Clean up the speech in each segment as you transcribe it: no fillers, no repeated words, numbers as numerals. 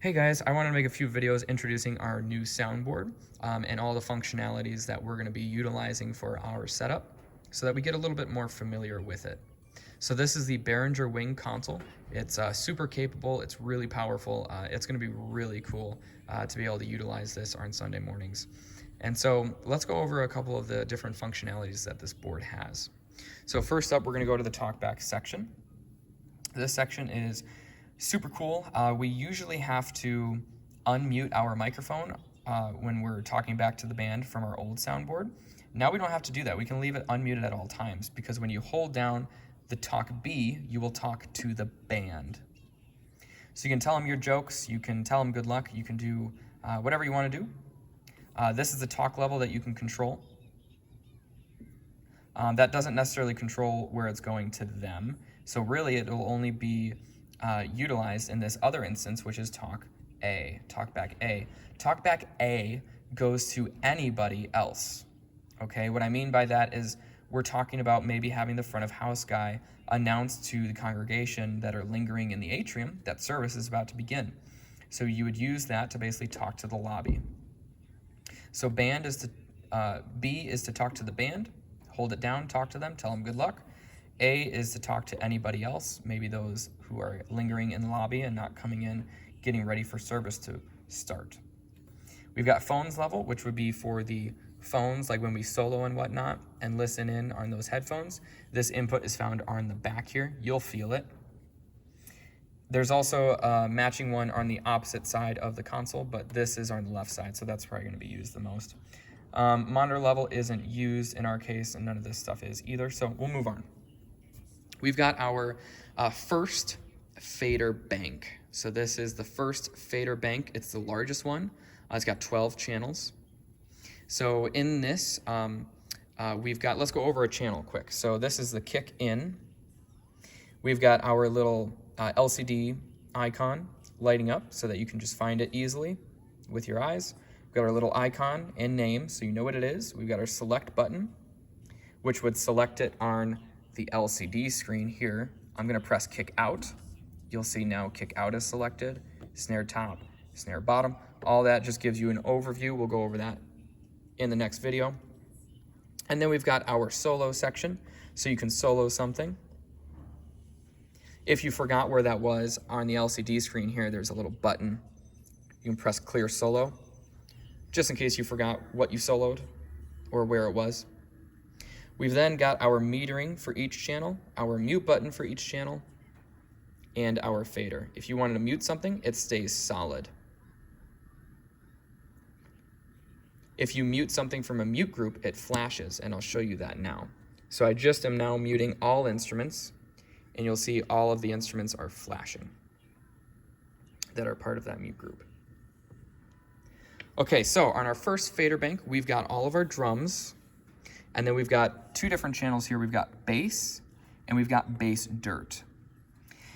Hey guys, I wanted to make a few videos introducing our new soundboard and all the functionalities that we're going to be utilizing for our setup so that we get a little bit more familiar with it. So this is the Behringer Wing console. It's super capable, it's really powerful, it's going to be really cool to be able to utilize this on Sunday mornings. And so let's go over a couple of the different functionalities that this board has. So first up, we're going to go to the talkback section. This section is super cool. We usually have to unmute our microphone when we're talking back to the band from our old soundboard. Now we don't have to do that. We can leave it unmuted at all times because when you hold down the talk B, you will talk to the band. So you can tell them your jokes, you can tell them good luck, you can do whatever you want to do. This is the talk level that you can control. That doesn't necessarily control where it's going to them. So really it will only be utilized in this other instance, which is talk A, talkback A. Talkback A goes to anybody else. Okay, what I mean by that is we're talking about maybe having the front of house guy announce to the congregation that are lingering in the atrium that service is about to begin. So you would use that to basically talk to the lobby. So band is to B is to talk to the band, hold it down, talk to them, tell them good luck. A is to talk to anybody else, maybe those who are lingering in the lobby and not coming in, getting ready for service to start. We've got phones level, which would be for the phones, like when we solo and whatnot, and listen in on those headphones. This input is found on the back here. You'll feel it. There's also a matching one on the opposite side of the console, but this is on the left side, so that's probably going to be used the most. Monitor level isn't used in our case, and none of this stuff is either, so we'll move on. We've got our first fader bank. So this is the first fader bank. It's the largest one. It's got 12 channels. So in this, we've got, let's go over a channel quick. So this is the kick in. We've got our little LCD icon lighting up so that you can just find it easily with your eyes. We've got our little icon and name so you know what it is. We've got our select button, which would select it on the LCD screen here. I'm gonna press kick out. You'll see now kick out is selected, snare top, snare bottom. All that just gives you an overview. We'll go over that in the next video. And then we've got our solo section, so you can solo something. If you forgot where that was on the LCD screen here, there's a little button. You can press clear solo, just in case you forgot what you soloed or where it was. We've then got our metering for each channel, our mute button for each channel, and our fader. If you wanted to mute something, it stays solid. If you mute something from a mute group, it flashes, and I'll show you that now. So I just am now muting all instruments, and you'll see all of the instruments are flashing that are part of that mute group. Okay, so on our first fader bank, we've got all of our drums, and then we've got two different channels here. We've got bass and we've got bass dirt.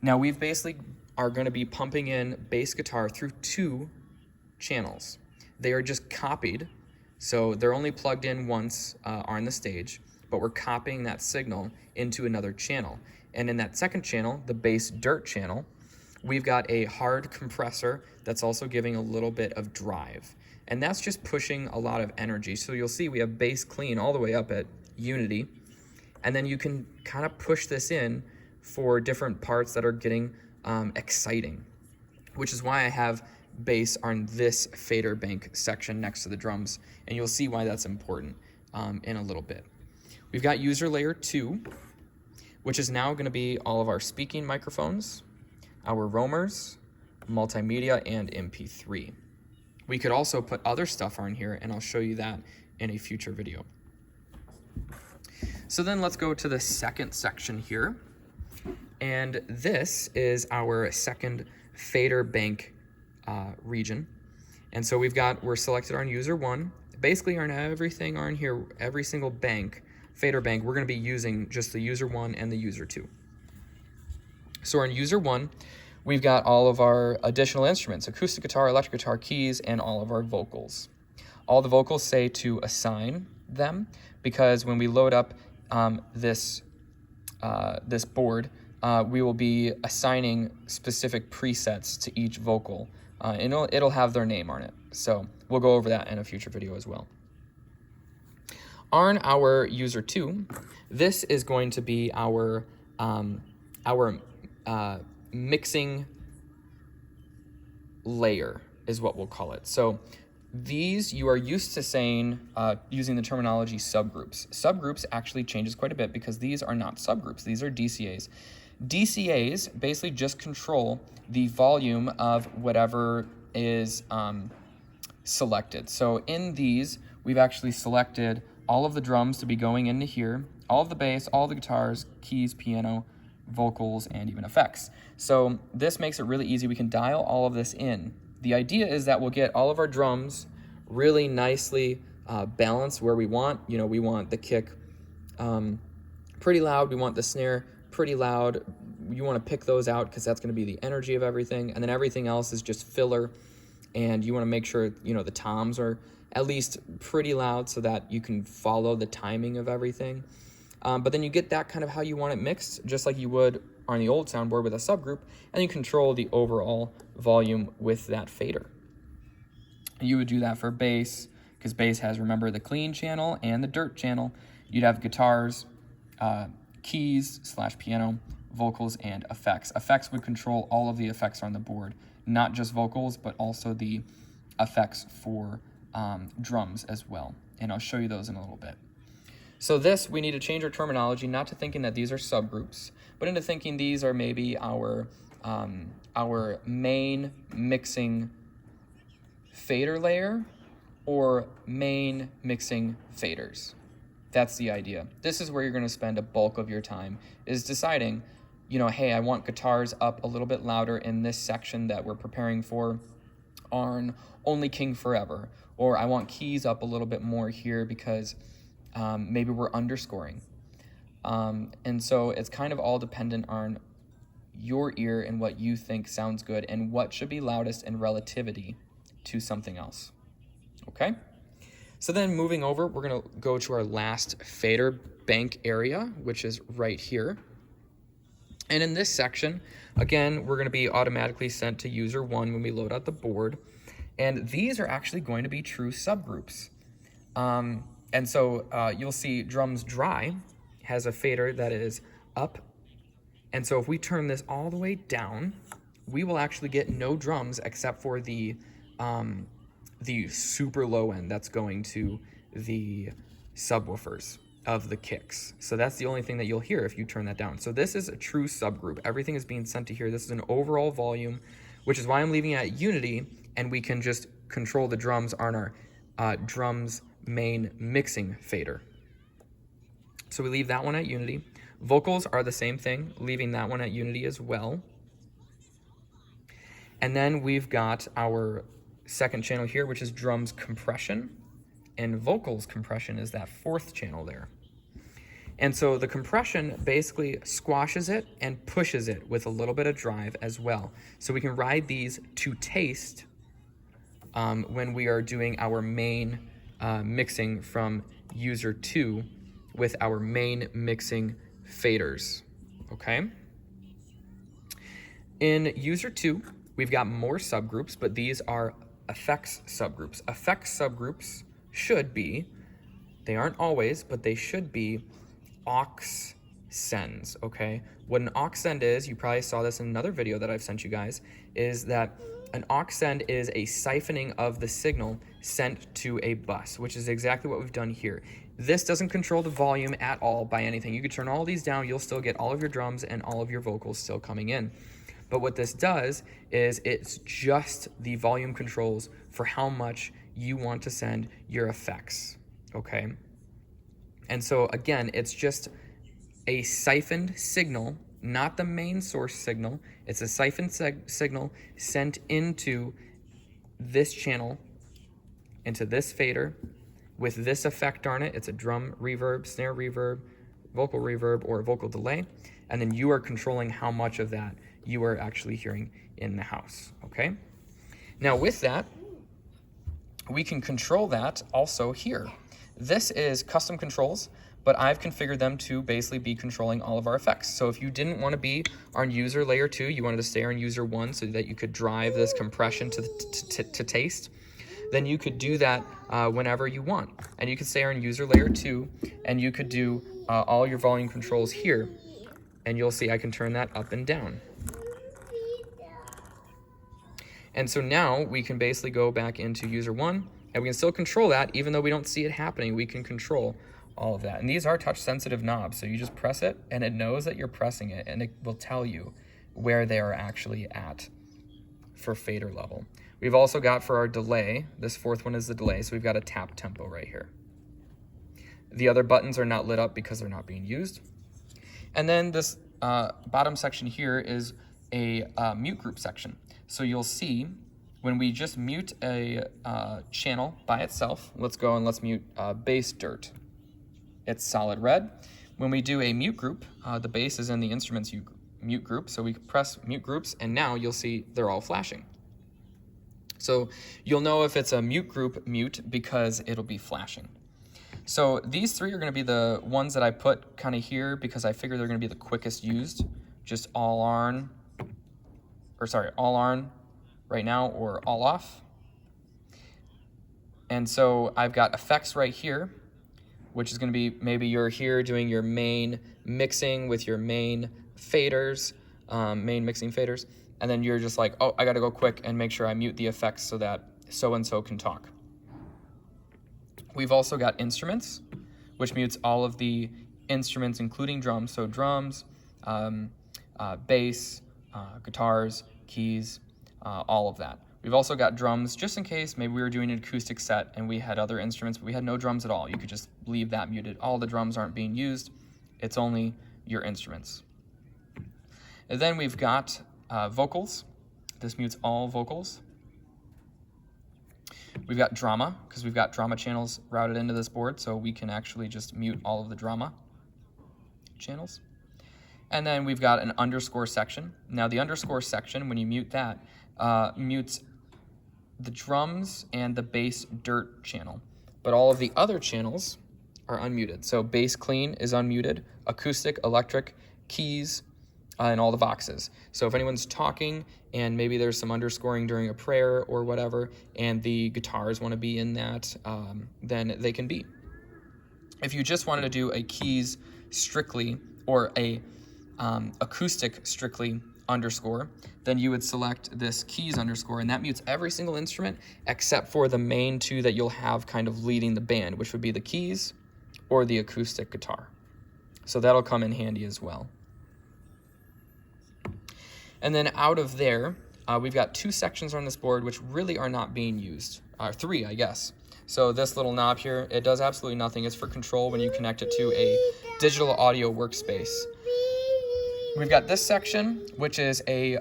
Now we've basically are going to be pumping in bass guitar through two channels. They are just copied, so they're only plugged in once on the stage, but we're copying that signal into another channel. And in that second channel, the bass dirt channel, we've got a hard compressor that's also giving a little bit of drive. And that's just pushing a lot of energy. So you'll see we have bass clean all the way up at unity. And then you can kind of push this in for different parts that are getting exciting, which is why I have bass on this fader bank section next to the drums. And you'll see why that's important in a little bit. We've got user layer 2, which is now going to be all of our speaking microphones, our roamers, multimedia, and MP3. We could also put other stuff on here, and I'll show you that in a future video. So then let's go to the second section here. And this is our second fader bank region. And so we're selected on user 1. Basically on everything on here, every single bank, fader bank, we're gonna be using just the user 1 and the user 2. So on user 1, we've got all of our additional instruments, acoustic guitar, electric guitar, keys, and all of our vocals. All the vocals say to assign them because when we load up this board, we will be assigning specific presets to each vocal, and it'll have their name on it. So we'll go over that in a future video as well. On our user 2, this is going to be our mixing layer is what we'll call it. So these, you are used to saying, using the terminology subgroups. Subgroups actually changes quite a bit because these are not subgroups, these are DCAs. DCAs basically just control the volume of whatever is selected. So in these, we've actually selected all of the drums to be going into here, all of the bass, all the guitars, keys, piano, vocals, and even effects. So this makes it really easy. We can dial all of this in. The idea is that we'll get all of our drums really nicely balanced where we want. You know, we want the kick pretty loud. We want the snare pretty loud. You want to pick those out because that's going to be the energy of everything. And then everything else is just filler. And you want to make sure, you know, the toms are at least pretty loud so that you can follow the timing of everything. But then you get that kind of how you want it mixed, just like you would on the old soundboard with a subgroup, and you control the overall volume with that fader. You would do that for bass, because bass has, remember, the clean channel and the dirt channel. You'd have guitars, keys / piano, vocals, and effects. Effects would control all of the effects on the board, not just vocals, but also the effects for drums as well. And I'll show you those in a little bit. So this, we need to change our terminology, not to thinking that these are subgroups, but into thinking these are maybe our main mixing fader layer or main mixing faders. That's the idea. This is where you're going to spend a bulk of your time, is deciding, you know, hey, I want guitars up a little bit louder in this section that we're preparing for on Only King Forever, or I want keys up a little bit more here because maybe we're underscoring. And so it's kind of all dependent on your ear and what you think sounds good and what should be loudest in relativity to something else. Okay? So then moving over, we're going to go to our last fader bank area, which is right here. And in this section, again, we're going to be automatically sent to user 1 when we load out the board. And these are actually going to be true subgroups. And so you'll see drums dry has a fader that is up. And so if we turn this all the way down, we will actually get no drums except for the super low end that's going to the subwoofers of the kicks. So that's the only thing that you'll hear if you turn that down. So this is a true subgroup. Everything is being sent to here. This is an overall volume, which is why I'm leaving it at unity, and we can just control the drums on our drums main mixing fader. So we leave that one at unity. Vocals are the same thing, leaving that one at unity as well. And then we've got our second channel here, which is drums compression, and vocals compression is that fourth channel there. And so the compression basically squashes it and pushes it with a little bit of drive as well. So we can ride these to taste when we are doing our main mixing from user 2 with our main mixing faders, okay? In user 2, we've got more subgroups, but these are effects subgroups. Effects subgroups should be, they aren't always, but they should be aux sends, okay? What an aux send is, you probably saw this in another video that I've sent you guys, is that an aux send is a siphoning of the signal sent to a bus, which is exactly what we've done here. This doesn't control the volume at all by anything. You could turn all these down, you'll still get all of your drums and all of your vocals still coming in. But what this does is it's just the volume controls for how much you want to send your effects, okay? And so again, it's just a siphoned signal, not the main source signal. It's a siphoned signal sent into this channel, into this fader, with this effect on it. It's a drum reverb, snare reverb, vocal reverb, or vocal delay. And then you are controlling how much of that you are actually hearing in the house, okay? Now with that, we can control that also here. This is custom controls, but I've configured them to basically be controlling all of our effects. So if you didn't want to be on user layer 2, you wanted to stay on user 1 so that you could drive this compression to taste, then you could do that whenever you want. And you could stay on user layer 2, and you could do all your volume controls here, and you'll see I can turn that up and down. And so now we can basically go back into user 1, and we can still control that even though we don't see it happening. We can control all of that. And these are touch sensitive knobs, so you just press it and it knows that you're pressing it, and it will tell you where they are actually at for fader level. We've also got for our delay, this fourth one is the delay, so we've got a tap tempo right here. The other buttons are not lit up because they're not being used. And then this bottom section here is a mute group section. So you'll see when we just mute a channel by itself, let's go and let's mute bass dirt. It's solid red. When we do a mute group, the bass is in the instruments mute group, so we press mute groups, and now you'll see they're all flashing. So you'll know if it's a mute group mute because it'll be flashing. So these three are going to be the ones that I put kind of here because I figure they're going to be the quickest used. Just all on right now, or all off. And so I've got effects right here, which is going to be maybe you're here doing your main mixing with your main faders, main mixing faders, and then you're just like, oh, I got to go quick and make sure I mute the effects so that so-and-so can talk. We've also got instruments, which mutes all of the instruments, including drums. So drums, bass, guitars, keys, all of that. We've also got drums, just in case maybe we were doing an acoustic set and we had other instruments, but we had no drums at all. You could just leave that muted. All the drums aren't being used. It's only your instruments. And then we've got vocals. This mutes all vocals. We've got drama, because we've got drama channels routed into this board, so we can actually just mute all of the drama channels. And then we've got an underscore section. Now the underscore section, when you mute that, mutes the drums and the bass dirt channel. But all of the other channels are unmuted. So bass clean is unmuted, acoustic, electric, keys, and all the voxes. So if anyone's talking and maybe there's some underscoring during a prayer or whatever, and the guitars want to be in that, then they can be. If you just wanted to do a keys strictly or a acoustic strictly underscore, then you would select this keys underscore, and that mutes every single instrument except for the main two that you'll have kind of leading the band, which would be the keys or the acoustic guitar. So that'll come in handy as well. And then out of there, we've got two sections on this board which really are not being used, or three, I guess. So this little knob here, it does absolutely nothing. It's for control when you connect it to a digital audio workspace. We've got this section, which is a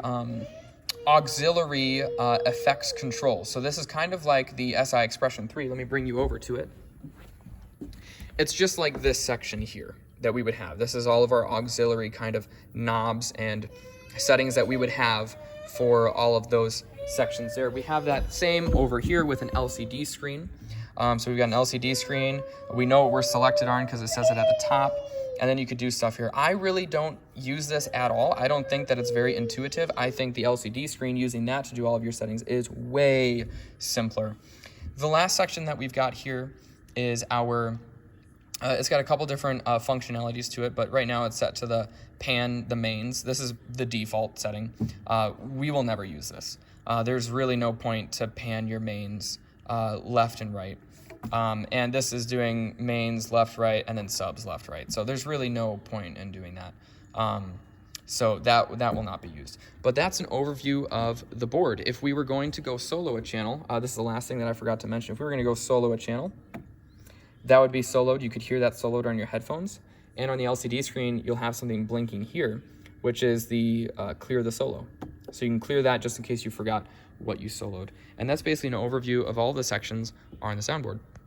auxiliary effects control. So this is kind of like the SI Expression 3. Let me bring you over to it. It's just like this section here that we would have. This is all of our auxiliary kind of knobs and settings that we would have for all of those sections there. We have that same over here with an LCD screen. So we've got an LCD screen. We know what we're selected on because it says it at the top. And then you could do stuff here. I really don't use this at all. I don't think that it's very intuitive. I think the LCD screen, using that to do all of your settings, is way simpler. The last section that we've got here is our, it's got a couple different functionalities to it, but right now it's set to the pan the mains. This is the default setting. We will never use this. There's really no point to pan your mains left and right. And this is doing mains left, right, and then subs left, right. So there's really no point in doing that. So that will not be used. But that's an overview of the board. If we were going to go solo a channel, this is the last thing that I forgot to mention. If we were going to go solo a channel, that would be soloed. You could hear that soloed on your headphones. And on the LCD screen, you'll have something blinking here, which is the clear the solo. So you can clear that just in case you forgot what you soloed. And that's basically an overview of all the sections on the soundboard.